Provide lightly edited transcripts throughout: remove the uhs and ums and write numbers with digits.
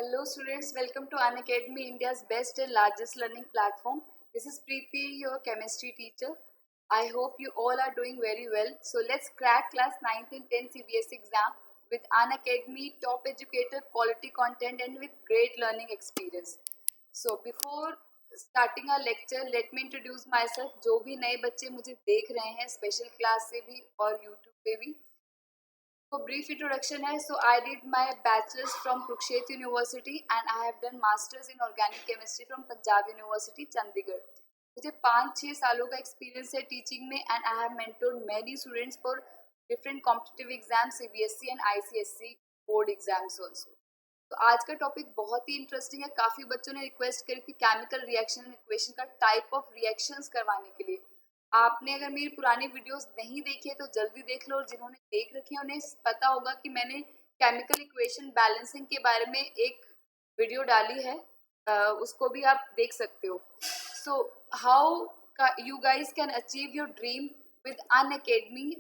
Hello students, welcome to Unacademy, India's best and largest learning platform. This is Preeti, your chemistry teacher. I hope you all are doing very well. So let's crack class 9th and 10th CBSE exam with Unacademy, top educator, quality content and with great learning experience. So before starting our lecture, let me introduce myself. जो भी नए बच्चे मुझे देख रहे हैं special class से भी और यूट्यूब पे भी, so brief introduction है. So I did my bachelor's from Kurukshetra University and I have done masters in organic chemistry from Punjab University, Chandigarh. मुझे 5-6 सालों का एक्सपीरियंस है टीचिंग में and I have mentored many students for different competitive exams, CBSE and ICSE board exams also. तो आज का topic बहुत ही interesting है. काफ़ी बच्चों ने रिक्वेस्ट करी थी केमिकल रिएक्शन एंड इक्वेशन का टाइप ऑफ रिएक्शंस करवाने के लिए. आपने अगर मेरी पुरानी वीडियोस नहीं देखी है तो जल्दी देख लो, और जिन्होंने देख रखी है उन्हें पता होगा कि मैंने केमिकल इक्वेशन बैलेंसिंग के बारे में एक वीडियो डाली है, उसको भी आप देख सकते हो. So how you guys can achieve your dream with Unacademy.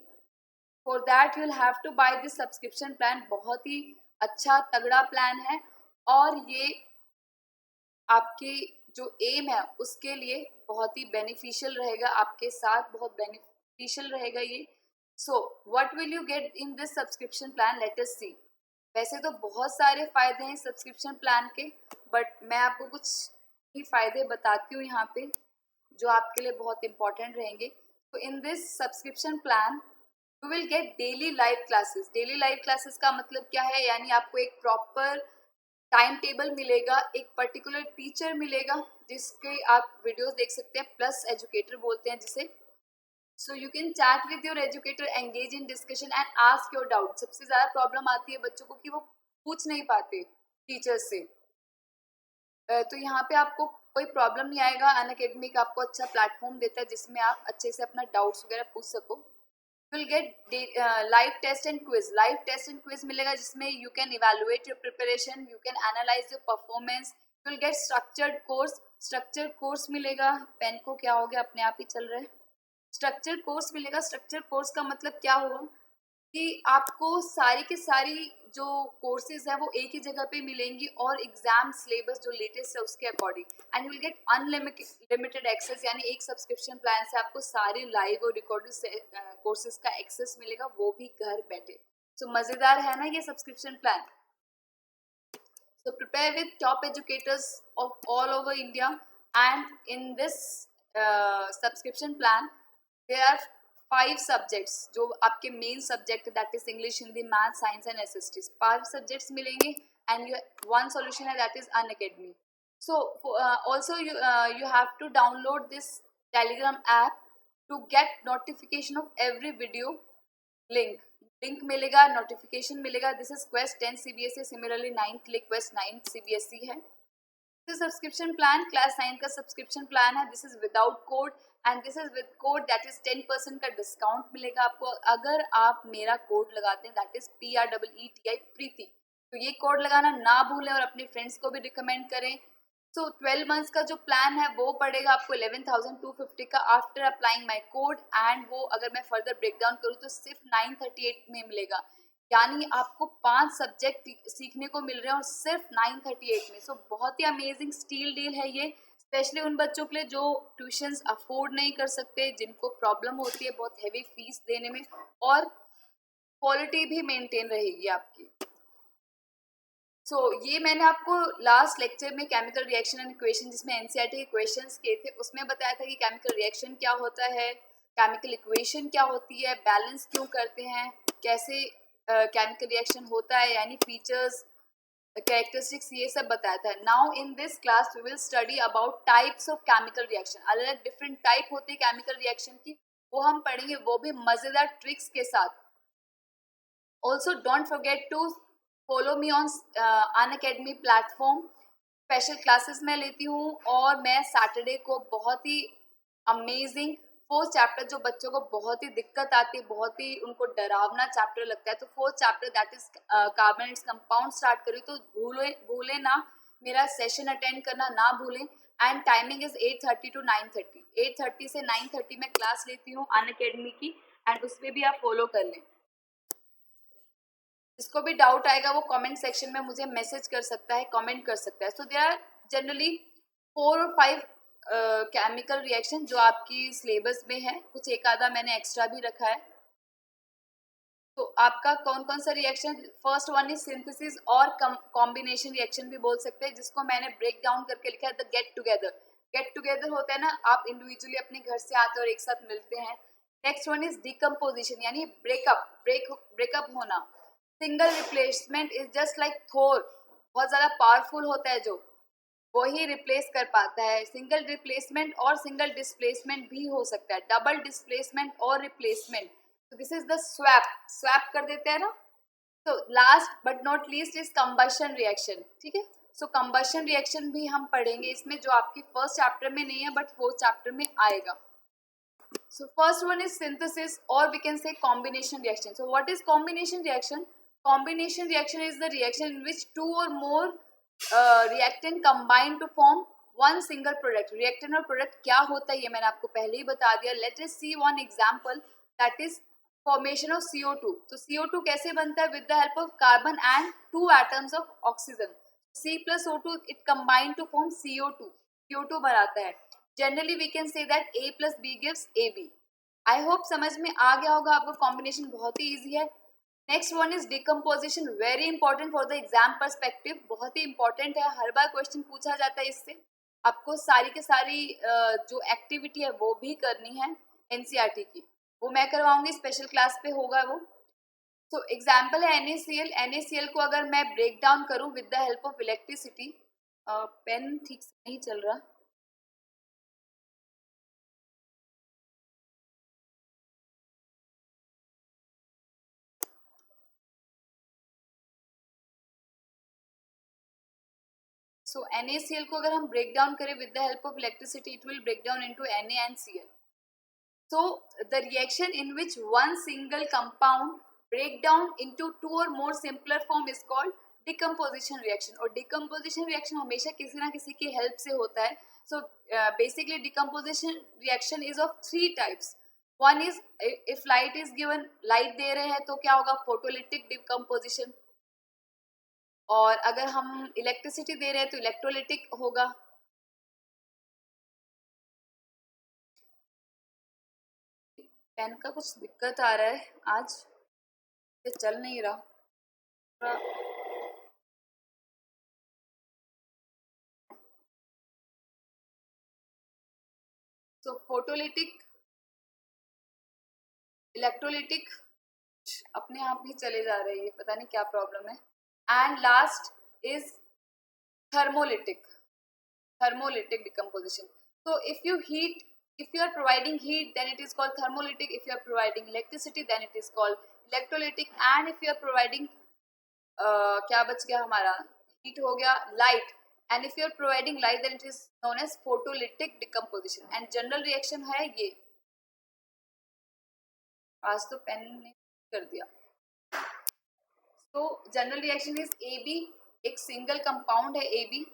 For that you will have to buy this subscription plan. बहुत ही अच्छा तगड़ा प्लान है और ये आपकी जो एम है उसके लिए बहुत ही बेनिफिशियल रहेगा, आपके साथ बहुत बेनिफिशियल रहेगा ये. So what will you get in this subscription plan, let us see. वैसे तो बहुत सारे फ़ायदे हैं सब्सक्रिप्शन प्लान के, बट मैं आपको कुछ ही फ़ायदे बताती हूँ यहाँ पे जो आपके लिए बहुत इंपॉर्टेंट रहेंगे. तो इन this subscription plan you will get daily live classes. Daily live classes का मतलब क्या है, यानी आपको एक प्रॉपर टाइम टेबल मिलेगा, एक पर्टिकुलर टीचर मिलेगा जिसके आप वीडियोस देख सकते हैं, प्लस एजुकेटर बोलते हैं जिसे. So you can chat with your educator, engage in discussion and ask your doubt. सबसे ज़्यादा प्रॉब्लम आती है बच्चों को कि वो पूछ नहीं पाते टीचर्स से. तो यहाँ पे आपको कोई प्रॉब्लम नहीं आएगा. अनअकैडमी का आपको अच्छा प्लेटफॉर्म देता है जिसमें आप अच्छे से अपना डाउट्स वगैरह पूछ सको. You'll get live test and quiz. Live test and quiz मिलेगा जिसमें you can evaluate your preparation, you can analyze your performance. You'll get structured course. Structured course मिलेगा. पेन को क्या हो गया, अपने आप ही चल रहा है. Structured course मिलेगा. Structured course का मतलब क्या होगा कि आपको सारी की सारी जो कोर्सेज है वो एक ही जगह पे मिलेंगी और एग्जाम सिलेबस जो लेटेस्ट है उसके according. And will get unlimited access, यानी एक सब्सक्रिप्शन प्लान से आपको सारे लाइव और रिकॉर्डेड कोर्सेज का एक्सेस मिलेगा, वो भी घर बैठे. सो मज़ेदार है ना ये subscription plan. So prepare with top educators of all over India, and in this subscription plan there are 5 subjects जो आपके main subject, that is English, Hindi, math, science and SST. 5 subjects मिलेंगे एंड वन सॉल्यूशन है that is Unacademy. So also you have to download this Telegram app to get notification of every video. Link मिलेगा, notification मिलेगा. This is quest 10 CBSE, similarly 9th लिए quest 9th CBSE है. This subscription plan class 9 का subscription plan है. This is without code and this is with code, that is 10% का discount मिलेगा आपको अगर आप मेरा कोड लगाते हैं, दैट इज PREETI प्रीति. तो ये कोड लगाना ना भूलें और अपने फ्रेंड्स को भी रिकमेंड करें. सो 12 मंथ्स का जो प्लान है वो पड़ेगा आपको 11,250 का after applying my code. And वो अगर मैं फर्दर ब्रेक डाउन करूँ तो सिर्फ 938 में मिलेगा, यानी आपको 5 सब्जेक्ट सीखने को मिल रहे हैं और सिर्फ 938 में. सो बहुत ही अमेजिंग स्टील डील है ये, स्पेशली उन बच्चों के लिए जो ट्यूशन्स अफोर्ड नहीं कर सकते, जिनको प्रॉब्लम होती है बहुत हैवी फीस देने में, और क्वालिटी भी मेंटेन रहेगी आपकी. सो ये मैंने आपको लास्ट लेक्चर में केमिकल रिएक्शन एंड इक्वेशन, जिसमें एनसीईआरटी के क्वेश्चंस किए थे, उसमें बताया था कि केमिकल रिएक्शन क्या होता है, केमिकल इक्वेशन क्या होती है, बैलेंस क्यों करते हैं, कैसे केमिकल रिएक्शन होता है, यानी फीचर्स, कैरेक्टरिस्टिक्स, ये सब बताया था. Now in this class we will study about types of chemical reaction. अलग अलग डिफरेंट टाइप होते हैं केमिकल रिएक्शन की, वो हम पढ़ेंगे, वो भी मज़ेदार ट्रिक्स के साथ. Also don't forget to follow me on Unacademy platform. Special classes मैं लेती हूँ और मैं सैटरडे को बहुत ही अमेजिंग 4th चैप्टर, जो बच्चों को बहुत ही दिक्कत आती है, बहुत ही उनको डरावना चैप्टर लगता है, तो 4th chapter that is carbon and compound start करी. तो भूले ना मेरा सेशन अटेंड करना ना भूलें. And timing is 8:30 to 9:30. 8:30 से 9:30 में क्लास लेती हूँ अनअकैडमी की, एंड उस पर भी आप फॉलो कर लें. जिसको भी डाउट आएगा वो कमेंट सेक्शन में मुझे मैसेज कर सकता है, कमेंट कर सकता है. सो देयर आर जनरली 4 और 5 केमिकल रिएक्शन जो आपकी सिलेबस में है. कुछ एक आधा मैंने एक्स्ट्रा भी रखा है. तो आपका कौन कौन सा reaction, first one is synthesis और कॉम्बिनेशन रिएक्शन भी बोल सकते हैं, जिसको मैंने ब्रेक डाउन करके लिखा है the get together. Get together होता है ना, आप इंडिविजुअली अपने घर से आते हैं और एक साथ मिलते हैं. नेक्स्ट वन इज डिकम्पोजिशन यानी ब्रेकअप होना. Single replacement is just like Thor, बहुत ज्यादा पावरफुल होता है जो वही रिप्लेस कर पाता है. सिंगल रिप्लेसमेंट और सिंगल डिस्प्लेसमेंट भी हो सकता है, डबल डिस्प्लेसमेंट और रिप्लेसमेंट. तो दिस इज द स्वैप कर देते हैं ना. तो last but not least is combustion reaction. ठीक है, सो कंबशन रिएक्शन भी हम पढ़ेंगे इसमें, जो आपकी फर्स्ट चैप्टर में नहीं है बट फोर्थ चैप्टर में आएगा. So first one is synthesis, or we can say combination reaction. So what is combination reaction? Combination reaction is the reaction in which two or more reactant combine to form one single product. Reactant और product क्या होता है ये मैंने आपको पहले ही बता दिया. Let us see one example, that is formation of CO2. तो CO2 कैसे बनता है? With the help of carbon and 2 atoms of oxygen. C plus O2 it combine to form CO2. CO2 बनाता है. Generally we can say that A plus B gives AB. I hope समझ में आ गया होगा आपको. कॉम्बिनेशन बहुत ही easy है. Next one is decomposition, very important for the exam perspective. बहुत ही इंपॉर्टेंट है, हर बार क्वेश्चन पूछा जाता है इससे. आपको सारी के सारी जो एक्टिविटी है वो भी करनी है एनसीईआरटी की, वो मैं करवाऊंगी, स्पेशल क्लास पे होगा वो. तो एग्जाम्पल है NaCl. NaCl को अगर मैं ब्रेक डाउन करूँ with the help of electricity, pen ठीक से नहीं चल रहा. So NaCl को अगर हम ब्रेक डाउन करें with the help of electricity, it will break down into Na and Cl. So the reaction in which one single compound break down into two or more simpler form is called decomposition reaction. और decomposition reaction हमेशा किसी ना किसी की help से होता है. So basically decomposition reaction is of 3 types. One is if light is given, light दे रहे हैं तो क्या होगा? Photolytic decomposition. और अगर हम इलेक्ट्रिसिटी दे रहे हैं तो इलेक्ट्रोलिटिक होगा. पेन का कुछ दिक्कत आ रहा है आज, ये चल नहीं रहा. तो फोटोलिटिक, इलेक्ट्रोलिटिक अपने आप ही चले जा रहे हैं, पता नहीं क्या प्रॉब्लम है. And last is thermolytic decomposition. So if you are providing heat, then it is called thermolytic. If you are providing electricity, then it is called electrolytic. And if you are providing क्या बच गया हमारा, heat हो गया, light. And if you are providing light, then it is known as photolytic decomposition. And general reaction है ये. आज तो पेन ने कर दिया. तो जनरल रिएक्शन इज AB. एक सिंगल कंपाउंड है AB,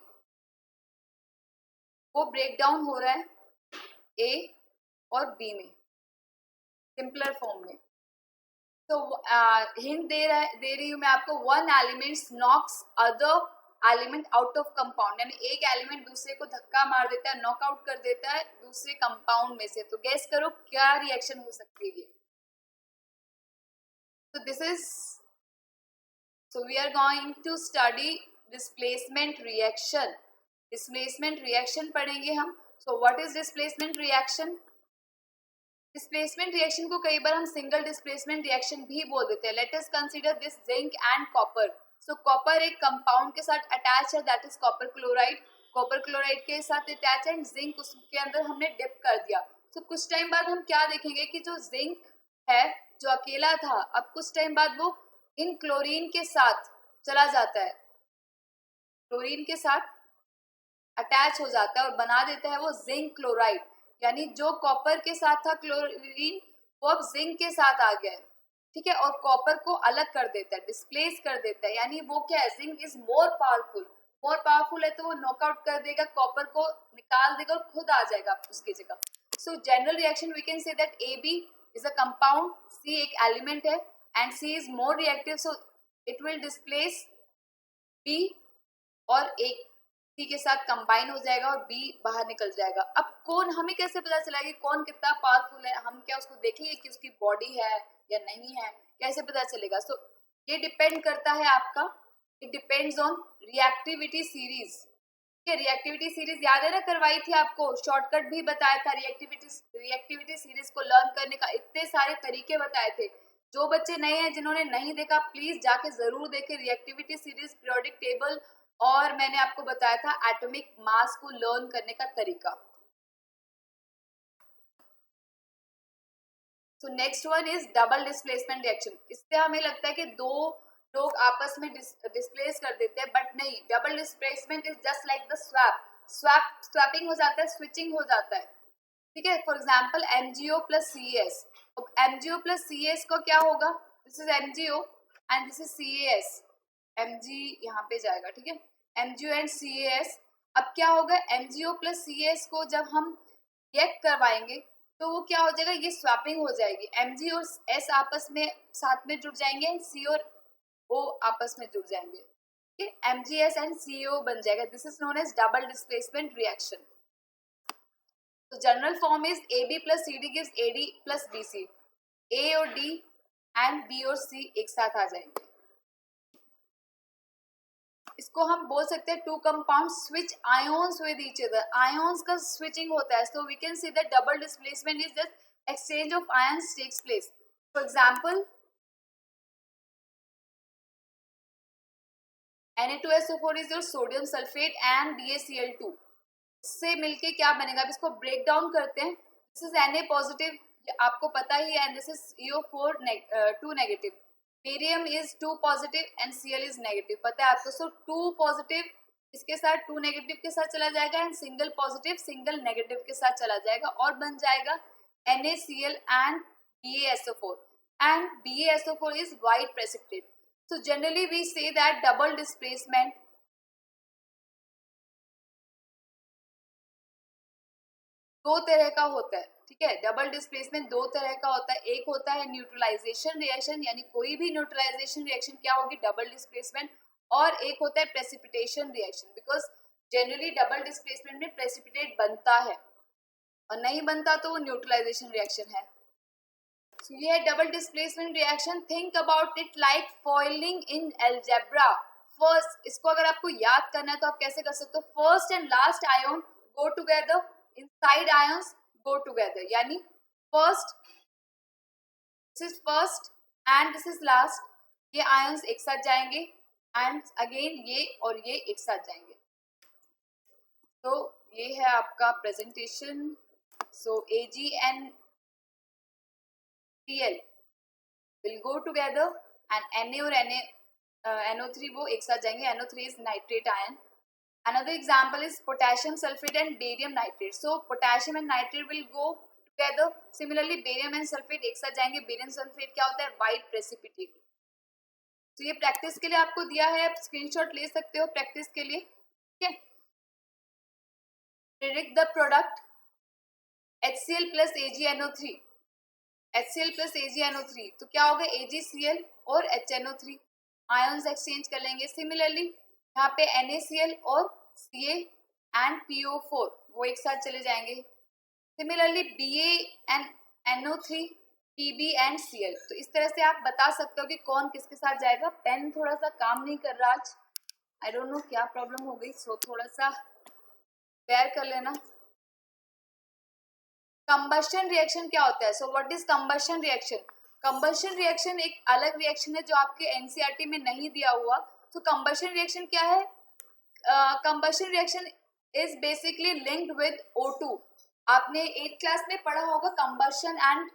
वो ब्रेक डाउन हो रहा है A और B में, सिंपलर फॉर्म में. तो हिंट दे रही हूँ मैं आपको. One element knocks other element out of compound, यानी एक एलिमेंट दूसरे को धक्का मार देता है, नॉकआउट कर देता है दूसरे कंपाउंड में से. तो गेस करो क्या रिएक्शन हो सकती है ये. तो this is, so we are going to study displacement reaction. Displacement reaction पढ़ेंगे हम. So what is displacement reaction? Displacement reaction को कई बार हम सिंगल डिस्प्लेसमेंट रिएक्शन भी बोल देते हैं. Let us consider this zinc and copper. So copper एक कंपाउंड के साथ अटैच है, that is copper chloride. Copper chloride के साथ अटैच है, जिंक उसके अंदर हमने डिप कर दिया. तो कुछ टाइम बाद हम क्या देखेंगे कि जो जिंक है जो अकेला था, अब कुछ टाइम बाद वो इन क्लोरीन के साथ चला जाता है, क्लोरीन के साथ अटैच हो जाता है और बना देता है वो जिंक क्लोराइड. यानी जो कॉपर के साथ था क्लोरीन, वो अब जिंक के साथ आ गया है. ठीक है, और कॉपर को अलग कर देता है, डिस्प्लेस कर देता है. यानी वो क्या है, जिंक इज मोर पावरफुल है, तो वो नॉकआउट कर देगा, कॉपर को निकाल देगा और खुद आ जाएगा उसकी जगह. So general reaction we can say that AB is a compound, C एक एलिमेंट है, and C is more reactive. So it will displace B और एक सी के साथ कंबाइन हो जाएगा और बी बाहर निकल जाएगा। अब कौन, हमें कैसे पता चला कि कौन कितना पावरफुल है? हम क्या उसको देखेंगे कि उसकी बॉडी है या नहीं है? कैसे पता चलेगा? सो ये डिपेंड करता है आपका, it depends on reactivity series. Reactivity series याद है ना, करवाई थी आपको, शॉर्टकट भी बताया था रिएक्टिविटी सीरीज को लर्न करने का, इतने सारे तरीके बताए थे। जो बच्चे नए हैं जिन्होंने नहीं देखा, प्लीज जाके जरूर देखें रिएक्टिविटी सीरीज, पीरियोडिक टेबल, और मैंने आपको बताया था एटॉमिक मास को लर्न करने का तरीका। So next one is double displacement reaction. इससे हमें लगता है कि दो लोग आपस में डिस्प्लेस कर देते हैं, बट नहीं, double displacement is just like the swapping हो जाता है, स्विचिंग हो जाता है, ठीक है। For example MgO plus CaS। अब MgO प्लस CaS को क्या होगा, this is MgO and this is CaS, Mg यहाँ पे जाएगा, ठीक है, MgO एंड CaS। अब क्या होगा, MgO प्लस CaS को जब हम रिएक्ट करवाएंगे तो वो क्या हो जाएगा, ये स्वैपिंग हो जाएगी, Mg और S आपस में साथ में जुड़ जाएंगे, C और O आपस में जुड़ जाएंगे, ठीक है, MgS एंड CO बन जाएगा। This is known as double displacement reaction. तो general form is AB plus CD gives AD plus BC। A और D एंड B और C एक साथ आ जाएंगे। इसको हम बोल सकते हैं two compound switch ions with each other. Ions का स्विचिंग होता है, so we can see that double displacement is just exchange of ions takes place. For example Na2SO4 is your sodium sulphate and BaCl2। इससे मिलके क्या बनेगा, अब इसको break down करते हैं। दिस इज Na पॉजिटिव, आपको पता ही है, and this is CO4 2 negative. Barium is 2 positive and Cl is negative, पता है आपको। सो 2 पॉजिटिव इसके साथ 2 नेगेटिव के साथ चला जाएगा and single positive single negative के साथ चला जाएगा और बन जाएगा NaCl and BaSO4 and BaSO4 is white precipitate. So generally we say that double displacement दो तरह का होता है, ठीक है। डबल डिस्प्लेसमेंट दो तरह का होता है, एक होता है न्यूट्रलाइजेशन रिएक्शन, यानी कोई भी न्यूट्रलाइजेशन रिएक्शन क्या होगी, डबल डिस्प्लेसमेंट, और एक होता है precipitation reaction, because generally double displacement में प्रेसिपिटेट बनता है और नहीं बनता तो वो न्यूट्रलाइजेशन रिएक्शन है। So ये है double displacement reaction. Think about it like foiling in algebra. First, इसको अगर आपको याद करना है तो आप कैसे कर सकते हो, first and last ion go together, inside ions go together, यानी first, this is first and this is last, ये आयंस एक साथ जाएंगे एंड अगेन ये और ये एक साथ जाएंगे। तो ये है आपका presentation. So Ag and Cl will go together and Na और NO3 वो एक साथ जाएंगे। NO3 is nitrate ion. Another example is potassium sulfate and barium nitrate. So potassium and nitrate will go together. Similarly barium and sulfate एक साथ जाएंगे। barium sulfate क्या होता है, white precipitate। तो ये प्रैक्टिस के लिए आपको दिया है, आप स्क्रीनशॉट ले सकते हो प्रैक्टिस के लिए, ठीक है। Predict the product HCl plus AgNO3, HCl plus AgNO3, तो क्या होगा, AgCl और HNO3 आयंस एक्सचेंज कर लेंगे। सिमिलरली यहाँ पे NaCl और Ca एंड PO4 वो एक साथ चले जाएंगे। Similarly Ba and NO3, Pb and Cl। तो इस तरह से आप बता सकते हो कि कौन किसके साथ जाएगा। पेन थोड़ा सा काम नहीं कर रहा आज, आई डोंट नो क्या प्रॉब्लम हो गई, सो थोड़ा सा बेयर कर लेना। कंबशन रिएक्शन क्या होता है, सो what is combustion reaction. Combustion reaction एक अलग रिएक्शन है जो आपके एनसीईआरटी में नहीं दिया हुआ। तो कंबशन रिएक्शन क्या है, combustion reaction is basically linked with O2। आपने 8th क्लास में पढ़ा होगा combustion and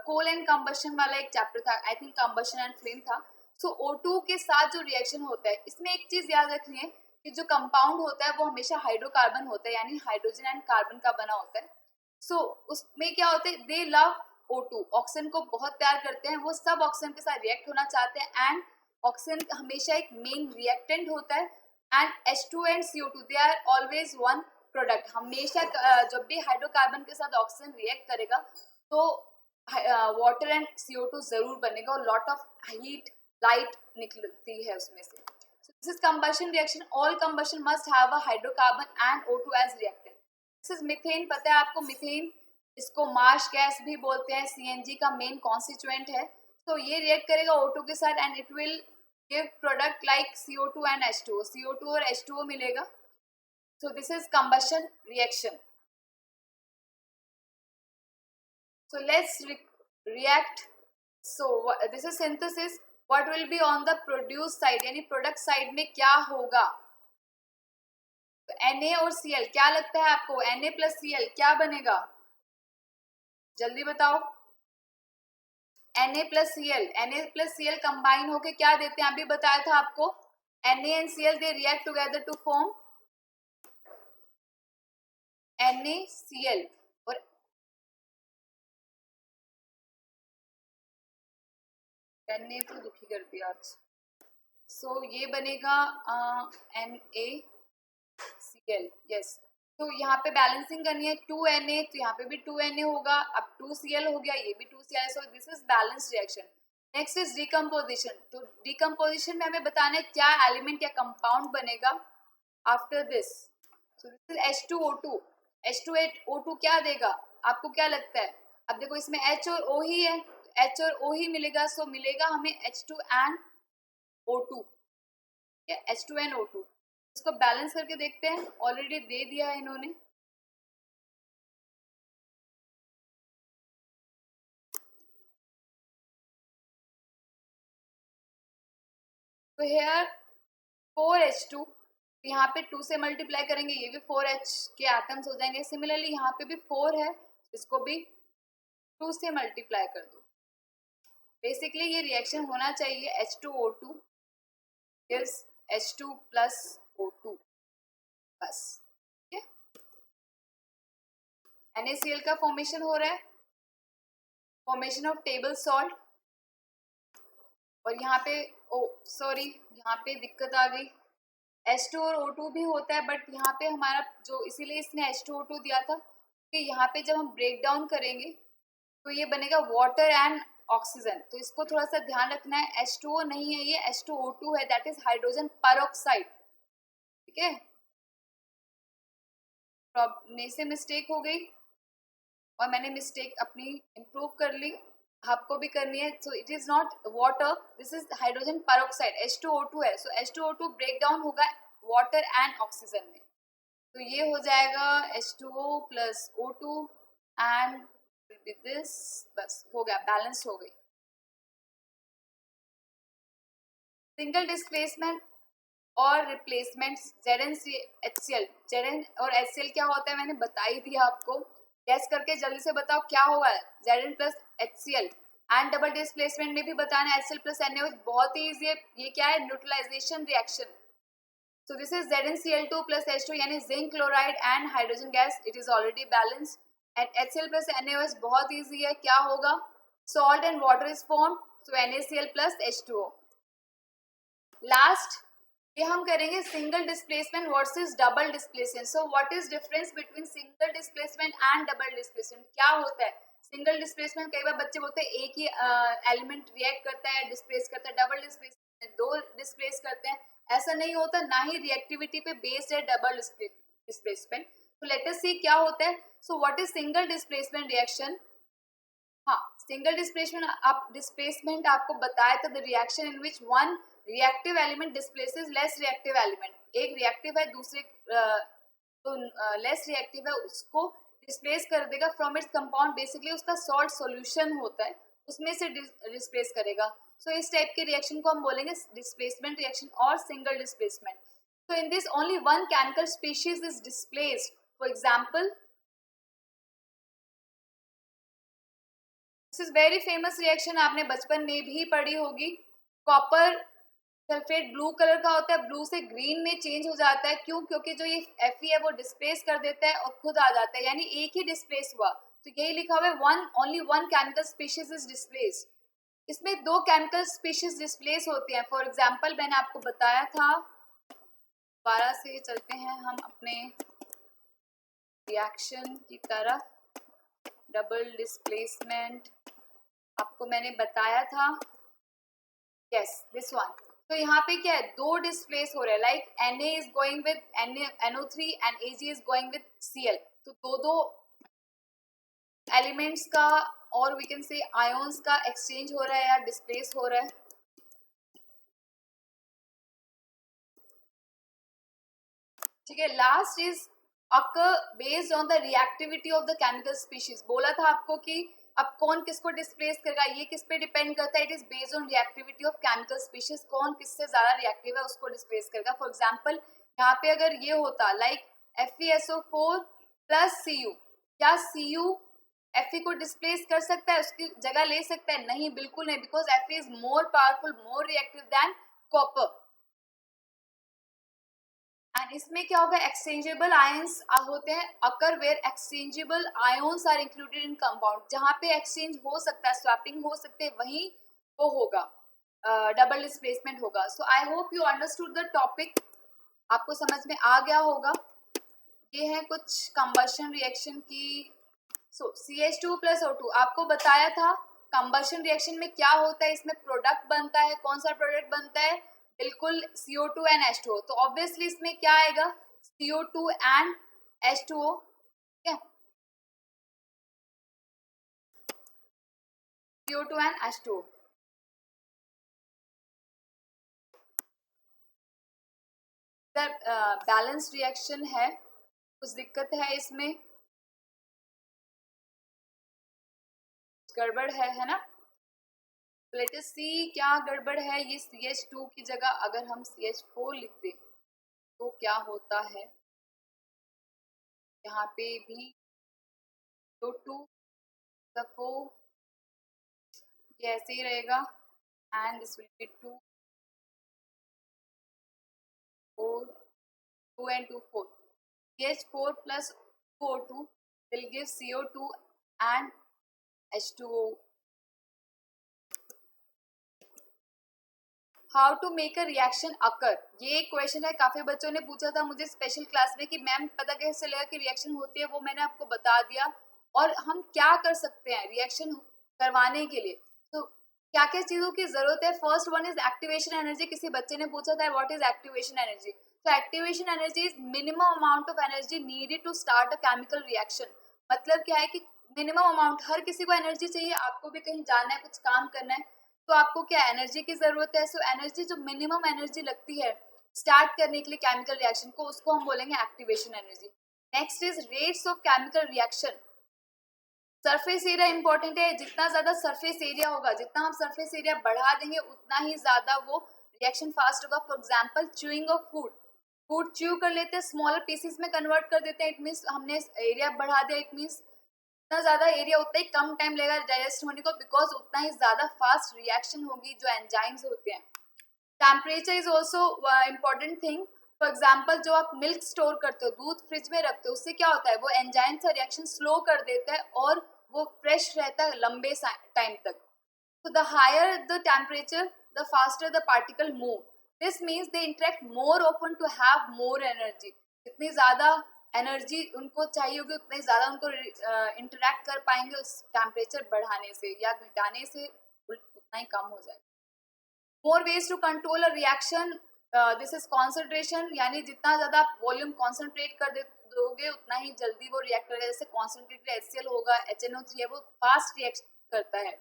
coal and combustion वाला एक चैप्टर था, I think combustion and flame था। सो O2 के साथ जो रिएक्शन होता है, इसमें एक चीज याद रखनी है कि जो कंपाउंड होता है वो हमेशा हाइड्रोकार्बन होता है, यानी हाइड्रोजन एंड कार्बन का बना होता है। सो उसमें क्या होता है, दे लव O2, ऑक्सीजन को बहुत प्यार करते हैं, वो सब ऑक्सीजन के साथ रिएक्ट होना चाहते हैं एंड ऑक्सीजन हमेशा एक मेन रिएक्टेंट होता है and H2 and CO2 they are always one product. हमेशा जब भी हाइड्रोकार्बन के साथ ऑक्सीजन रिएक्ट करेगा तो वाटर एंड CO2 जरूर बनेगा और लॉट ऑफ हीट लाइट निकलती है उसमें से. So this is combustion reaction. All combustion must have a hydrocarbon and O2 as reactant. This is methane. पता है आपको मीथेन, इसको मार्श गैस भी बोलते हैं, CNG का मेन कॉन्स्टिट्यूएंट है. तो ये रिएक्ट करेगा O2 के साथ and it will give product like CO2 and H2O. CO2 और H2O मिलेगा. So this is combustion reaction. So let's react. So this is synthesis. What will be on the produce side, यानी product side में क्या होगा. तो Na और Cl, क्या लगता है आपको Na प्लस Cl क्या बनेगा, जल्दी बताओ. Na प्लस Cl कंबाइन होके क्या देते हैं, अभी बताया था आपको. Na and Cl they react together to form NaCl. और Na तो दुखी कर दिया आज. सो ये बनेगा NaCl. यस. तो यहाँ पे बैलेंसिंग करनी है 2Na, तो यहाँ पे भी 2Na होगा. अब 2Cl हो गया, ये भी 2Cl. So this is balance reaction. Next is decomposition. तो डिकम्पोजिशन में हमें बताना है क्या एलिमेंट या कंपाउंड बनेगा after this. So this is H2O2. H2O2 क्या देगा, आपको क्या लगता है. अब देखो इसमें H और O ही है, H और O ही मिलेगा. सो मिलेगा हमें H2 and O2. H2 and O2. इसको बैलेंस करके देखते हैं. ऑलरेडी दे दिया है इन्होंने. तो हेयर 4H2, यहाँ पे 2 से मल्टीप्लाई करेंगे, ये भी 4H के एटम्स हो जाएंगे. सिमिलरली यहाँ पे भी 4 है, इसको भी 2 से मल्टीप्लाई कर दो. बेसिकली ये रिएक्शन होना चाहिए H2O2 gives H2 plus O2 बस. ठीक है. NaCl का फॉर्मेशन हो रहा है, फॉर्मेशन ऑफ टेबल सॉल्ट. और यहाँ पे सॉरी यहाँ पे दिक्कत आ गई. H2 और O2 भी होता है, बट यहाँ पे हमारा जो, इसीलिए इसने H2O2 दिया था कि यहाँ पे जब हम ब्रेक डाउन करेंगे तो ये बनेगा वाटर एंड ऑक्सीजन. तो इसको थोड़ा सा ध्यान रखना है. H2O नहीं है, ये H2O2 है, दैट इज हाइड्रोजन परऑक्साइड. ठीक है. मेरे से मिस्टेक हो गई और मैंने मिस्टेक अपनी इम्प्रूव कर ली, आपको भी करनी है. So it is not water, this is hydrogen peroxide. H2O2 है. सो H2O2 ब्रेक डाउन होगा वाटर एंड ऑक्सीजन में. तो ये हो जाएगा H2O plus O2 and this. बस हो गया, बैलेंस हो गई. सिंगल डिस्प्लेसमेंट और रिप्लेसमेंट ZnHCl. Zn और HCl क्या होता है मैंने बताई थी आपको. गैस करके जल्दी से बताओ क्या होगा. Zn plus HCl. And double displacement में भी बताना है HCl प्लस NaOH. बहुत ही ईजी है. ये क्या है, neutralisation reaction. So this is ZnCl2 plus H2 यानी zinc chloride and hydrogen gas. It is already balanced. And HCl plus NaOH बहुत ईजी है. क्या होगा, salt and water is form. So NaCl plus H2O. Last ये हम करेंगे single displacement versus double displacement. So what is difference between single displacement and double displacement. क्या होता है सिंगल डिस्प्लेसमेंट, कई बार बच्चे बोलते हैं एक ही एलिमेंट रिएक्ट करता है, डिस्प्लेस करता है. डबल डिस्प्लेसमेंट दो डिस्प्लेस करते हैं. ऐसा नहीं होता, ना ही रिएक्टिविटी पे बेस्ड है डबल डिस्प्लेसमेंट. तो लेट अस सी क्या होता है. सो what is single displacement reaction. हाँ, सिंगल डिस्प्लेसमेंट आपको बताया था, the reaction in which one reactive element displaces less reactive element. एक रिएक्टिव है, दूसरे तो लेस रिएक्टिव है, उसको डिस्प्लेस कर देगा फ्रॉम इट्स कंपाउंड. बेसिकली उसका सॉल्ट सॉल्यूशन होता है, उसमें से डिस्प्लेस करेगा. सो इस टाइप के रिएक्शन को हम बोलेंगे डिस्प्लेसमेंट रिएक्शन और single displacement. So in this only one chemical species is displaced. For example this is very famous reaction, आपने बचपन में भी पढ़ी होगी. कॉपर सल्फेट ब्लू कलर का होता है, ब्लू से ग्रीन में चेंज हो जाता है. क्यों, क्योंकि जो ये Fe है वो डिस्प्लेस कर देता है और खुद आ जाता है, यानी एक ही डिस्प्लेस हुआ. तो यही लिखा हुआ है one only one chemical species is displace. इसमें दो केमिकल स्पीशीज डिस्प्लेस होती हैं. फॉर एग्जांपल मैंने आपको बताया था, दोबारा से चलते हैं हम अपने रिएक्शन की तरफ. डबल डिस्प्लेसमेंट आपको मैंने बताया था यस दिस वन। तो यहाँ पे क्या है, दो डिस्प्लेस हो रहे हैं, like Na is going with NO3 and Ag is going with Cl। तो दो दो एलिमेंट्स का और वी कैन से आयोन्स का एक्सचेंज हो रहा है या डिस्प्लेस हो रहा है। ठीक है, last is occur based on the reactivity of the chemical species। बोला था आपको कि अब कौन किसको डिस्प्लेस करेगा, ये किस पे डिपेंड करता है, it is based on reactivity of chemical species, कौन किससे ज्यादा रिएक्टिव है उसको डिस्प्लेस करेगा। फॉर एग्जांपल यहाँ पे अगर ये होता लाइक FeSO4 प्लस Cu, क्या Cu Fe को डिस्प्लेस कर सकता है, उसकी जगह ले सकता है? नहीं, बिल्कुल नहीं, because Fe is more powerful, more reactive than copper. And इसमें क्या होगा, एक्सचेंजेबल आयंस होते हैं, occur where exchangeable ions are included in compound. जहाँ पे एक्सचेंज हो सकता है, स्वैपिंग हो सकते हैं, वहीं वो होगा, डबल डिस्प्लेसमेंट होगा। So I hope you understood the topic, आपको समझ में आ गया होगा। ये है कुछ कंबशन रिएक्शन की। सो CH2 प्लस O2 आपको बताया था कंबशन रिएक्शन में क्या होता है, इसमें प्रोडक्ट बनता है, कौन सा प्रोडक्ट बनता है, बिल्कुल CO2 एंड H2O। तो ऑब्वियसली इसमें क्या आएगा, CO2 एंड H2O। ठीक है, CO2 and H2O। Balance reaction है, कुछ दिक्कत है इसमें, गड़बड़ है ना। लेट अस सी क्या गड़बड़ है। ये CH2 की जगह अगर हम CH4 लिख दें तो क्या होता है, यहाँ पे भी CO2 सफो ये ऐसे ही रहेगा and this will be 2 4 2 and 2 4। CH4 plus O2 will give CO2 and H2O। How to make a reaction occur, ये एक क्वेश्चन है, काफी बच्चों ने पूछा था मुझे स्पेशल क्लास में कि मैम पता कैसे चलेगा कि रिएक्शन होती है, वो मैंने आपको बता दिया। और हम क्या कर सकते हैं रिएक्शन करवाने के लिए, तो क्या क्या चीजों की जरूरत है। First one is activation energy. किसी बच्चे ने पूछा था व्हाट इज एक्टिवेशन एनर्जी। तो activation energy is minimum amount of energy needed to start a chemical reaction. मतलब क्या है कि मिनिमम अमाउंट, हर किसी को एनर्जी चाहिए, आपको भी कहीं जाना है, कुछ काम करना है, तो आपको क्या एनर्जी की जरूरत है। सो एनर्जी जो मिनिमम एनर्जी लगती है स्टार्ट करने के लिए केमिकल रिएक्शन को, उसको हम बोलेंगे activation energy. Next is rates of chemical reaction. Surface area important है, जितना ज्यादा सरफेस एरिया होगा, जितना हम सरफेस एरिया बढ़ा देंगे उतना ही ज्यादा वो रिएक्शन फास्ट होगा। For example chewing of food, food chew कर लेते हैं, स्मॉलर पीसेस में कन्वर्ट कर देते हैं, इट मीन्स हमने एरिया बढ़ा दिया, इट मीन्स जितना ज्यादा एरिया उतना ही कम टाइम लगेगा डाइजेस्ट होने को, बिकॉज उतना ही ज्यादा फास्ट रिएक्शन होगी जो एंजाइम्स होते हैं। Temperature is also important thing. For example जो आप मिल्क स्टोर करते हो, दूध फ्रिज में रखते हो, उससे क्या होता है, वो एंजाइम से रिएक्शन स्लो कर देता है और वो फ्रेश रहता है लंबे टाइम तक। So the higher the temperature, the faster the particle move. This means they interact more often to have more energy. जितनी ज़्यादा एनर्जी उनको चाहिए होगी उतने ज़्यादा उनको इंटरेक्ट कर पाएंगे उस टेम्परेचर बढ़ाने से या घटाने से, उतना ही कम हो जाएगा। More ways to control a reaction, this is concentration, यानी जितना ज़्यादा आप वॉल्यूम कॉन्सेंट्रेट कर दोगे उतना ही जल्दी वो रिएक्ट करेगा। जैसे कॉन्सेंट्रेटेड HCl होगा, HNO3 है, वो फास्ट रिएक्ट करता है।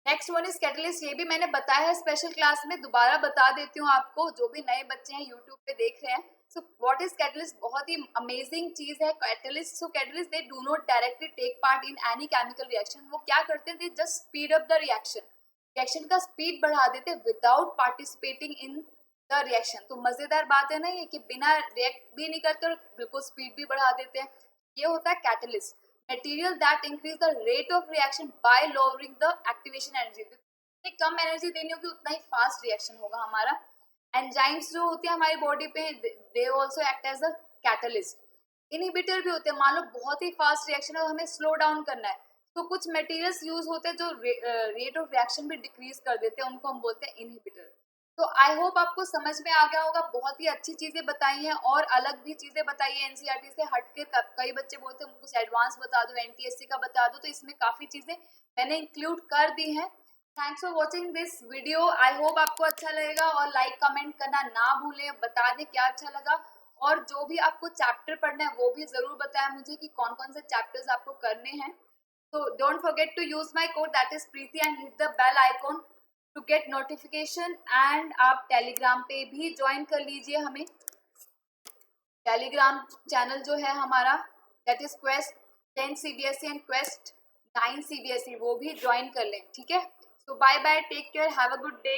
नेक्स्ट वन इज कैटलिस्ट, ये भी मैंने बताया है स्पेशल क्लास में, दोबारा बता देती हूँ आपको, जो भी नए बच्चे हैं यूट्यूब पे देख रहे हैं। सो व्हाट इज कैटलिस्ट, बहुत ही अमेजिंग चीज है catalyst. So catalyst they do not directly take part in any chemical reaction. वो क्या करते हैं, they just speed up the reaction, reaction का स्पीड बढ़ा देते हैं without participating in the reaction. तो मजेदार बात है ना ये, कि बिना रिएक्ट भी नहीं करते और बिल्कुल स्पीड भी बढ़ा देते हैं। ये होता है catalyst, material that increase the rate of reaction by lowering the activation energy। जितनी कम एनर्जी देनी होगी उतना ही फास्ट रिएक्शन होगा हमारा। एंजाइम्स जो होते हैं हमारी बॉडी पे, they also act as a catalyst. Inhibitor भी होते हैं, मान लो बहुत ही फास्ट रिएक्शन है और हमें स्लो डाउन करना है, तो कुछ मटेरियल्स यूज होते हैं जो रेट ऑफ रिएक्शन भी डिक्रीज कर देते हैं, उनको हम बोलते हैं इनहिबिटर। तो आई होप आपको समझ में आ गया होगा, बहुत ही अच्छी चीजें बताई हैं और अलग भी चीजें बताई है एनसीईआरटी से हटके। कई बच्चे बोलते हैं कुछ एडवांस बता दो, एनटीएससी का बता दो, तो इसमें काफी चीजें मैंने इंक्लूड कर दी हैं। Thanks for watching this video. I hope आपको अच्छा लगेगा और लाइक कमेंट करना ना भूलें, बता दें क्या अच्छा लगा और जो भी आपको चैप्टर पढ़ना है वो भी जरूर बताएं मुझे कि कौन कौन से चैप्टर्स आपको करने हैं। तो don't forget to use my code that is Preeti and hit the bell icon to get notification. And आप टेलीग्राम पे भी ज्वाइन कर लीजिए हमें। टेलीग्राम चैनल जो है हमारा that is quest 10 CBSE and quest 9 CBSE, वो भी ज्वाइन कर लें, ठीक है। So bye bye, take care, have a good day.